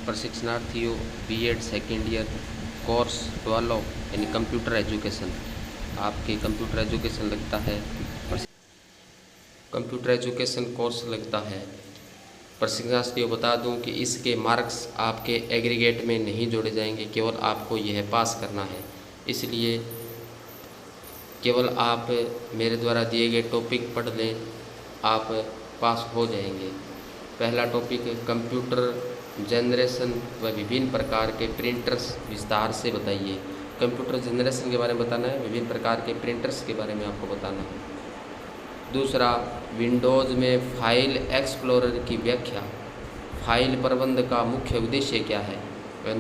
प्रशिक्षणार्थियों BEd second year course 12 यानी computer education, आपके कंप्यूटर एजुकेशन लगता है, कंप्यूटर एजुकेशन कोर्स लगता है। प्रशिक्षणार्थियों बता दूं कि इसके मार्क्स आपके एग्रीगेट में नहीं जोड़े जाएंगे, केवल आपको यह पास करना है। इसलिए केवल आप मेरे द्वारा दिए गए टॉपिक पढ़ लें, आप पास हो जाएंगे। पहला टॉपिक कंप्यूटर जनरेशन व विभिन्न प्रकार के प्रिंटर्स विस्तार से बताइए। कंप्यूटर जनरेशन के बारे में बताना है, विभिन्न प्रकार के प्रिंटर्स के बारे में आपको बताना है। दूसरा, विंडोज़ में फाइल एक्सप्लोरर की व्याख्या, फाइल प्रबंध का मुख्य उद्देश्य क्या है।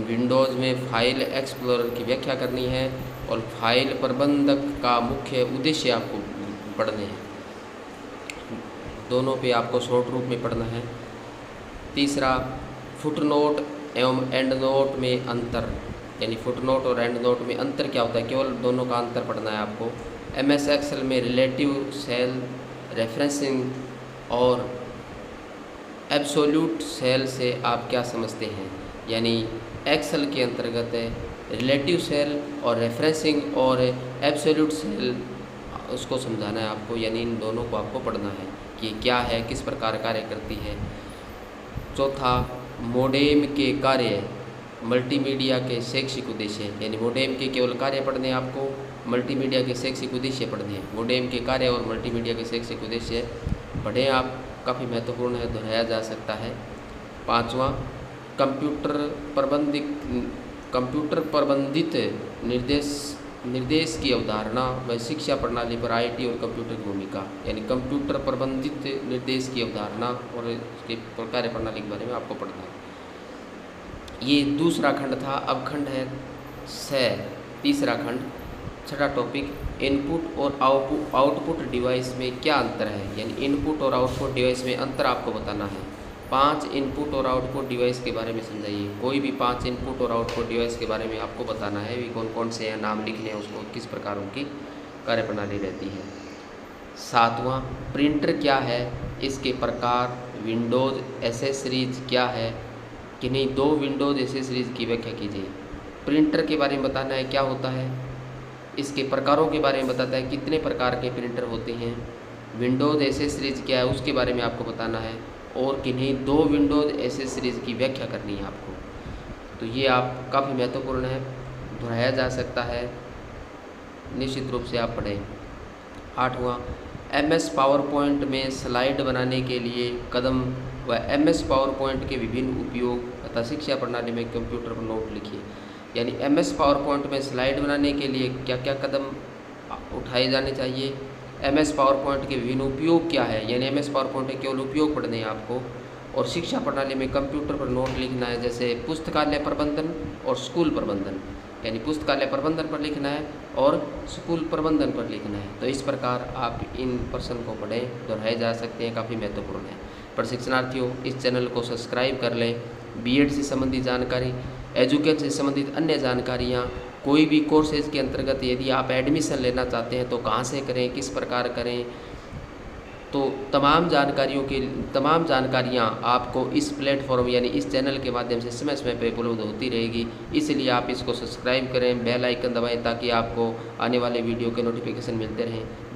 विंडोज़ में फाइल एक्सप्लोरर की व्याख्या करनी है और फाइल प्रबंधक का मुख्य उद्देश्य आपको पढ़ने हैं। दोनों पे आपको शॉर्ट रूप में पढ़ना है। तीसरा, फुटनोट एवं एंड नोट में अंतर, यानी फुटनोट और एंड नोट में अंतर क्या होता है, केवल दोनों का अंतर पढ़ना है आपको। एमएस एक्सेल में रिलेटिव सेल रेफरेंसिंग और एब्सोल्यूट सेल से आप क्या समझते हैं, यानी एक्सेल के अंतर्गत रिलेटिव सेल और रेफरेंसिंग और एब्सोल्यूट सेल उसको समझाना है आपको, यानी इन दोनों को आपको पढ़ना है कि क्या है, किस प्रकार कार्य करती है। चौथा, मोडेम के कार्य मल्टीमीडिया के शैक्षिक उद्देश्य, यानी मोडेम के केवल कार्य पढ़ने हैं आपको, मल्टीमीडिया के शैक्षिक उद्देश्य पढ़ने हैं। मोडेम के कार्य और मल्टीमीडिया के शैक्षिक उद्देश्य पढ़ें आप, काफ़ी महत्वपूर्ण है, दोहराया जा सकता है। पाँचवा, कंप्यूटर प्रबंधित निर्देश की अवधारणा व शिक्षा प्रणाली पर आईटी और कंप्यूटर की भूमिका, यानी कंप्यूटर प्रबंधित निर्देश की अवधारणा और इसके कार्य प्रणाली के बारे में आपको पढ़ना है। ये दूसरा खंड था। अब खंड है 6, तीसरा खंड, छठा टॉपिक, इनपुट और आउटपुट डिवाइस में क्या अंतर है, यानी इनपुट और आउटपुट डिवाइस में अंतर आपको बताना है। 5 इनपुट और आउटपुट डिवाइस के बारे में समझाइए। कोई भी 5 इनपुट और आउटपुट डिवाइस के बारे में आपको बताना है, भी कौन कौन से हैं, नाम लिखने हैं, उसको किस प्रकार उनकी कार्यप्रणाली रहती है। 7वां, प्रिंटर क्या है, इसके प्रकार, विंडोज़ एसेसरीज क्या है, किन्हीं 2 विंडोज़ एसेसरीज की व्याख्या कीजिए। प्रिंटर के बारे में बताना है क्या होता है, इसके प्रकारों के बारे में बताता है कितने प्रकार के प्रिंटर होते हैं। विंडोज़ एसेसरीज क्या है उसके बारे में आपको बताना है, और किन्हीं 2 विंडोज़ एसेसरीज की व्याख्या करनी है आपको। तो ये आप काफ़ी महत्वपूर्ण है, दोहराया जा सकता है, निश्चित रूप से आप पढ़ें। 8वां, एमएस पावर पॉइंट में स्लाइड बनाने के लिए कदम व एमएस पावर पॉइंट के विभिन्न उपयोग तथा शिक्षा प्रणाली में कंप्यूटर पर नोट लिखिए, यानी एमएस पावर पॉइंट में स्लाइड बनाने के लिए क्या क्या कदम उठाए जाने चाहिए, एमएस पावर पॉइंट के विभिन्न उपयोग क्या है, यानी एमएस पावर पॉइंट के केवल उपयोग पढ़ने हैं आपको, और शिक्षा प्रणाली में कंप्यूटर पर नोट लिखना है, जैसे पुस्तकालय प्रबंधन और स्कूल प्रबंधन, यानी पुस्तकालय प्रबंधन पर लिखना है और स्कूल प्रबंधन पर लिखना है। तो इस प्रकार आप इन प्रश्न को पढ़ें, दोहराए जा सकते हैं, काफ़ी महत्वपूर्ण है। प्रशिक्षणार्थियों, इस चैनल को सब्सक्राइब कर लें। बीएड से संबंधित जानकारी, एजुकेशन से संबंधित अन्य जानकारियाँ, कोई भी कोर्सेज के अंतर्गत यदि आप एडमिशन लेना चाहते हैं तो कहाँ से करें, किस प्रकार करें, तो तमाम जानकारियाँ आपको इस प्लेटफॉर्म यानी इस चैनल के माध्यम से समय समय पर उपलब्ध होती रहेगी। इसलिए आप इसको सब्सक्राइब करें, बेल आइकन दबाएं ताकि आपको आने वाले वीडियो के नोटिफिकेशन मिलते रहें।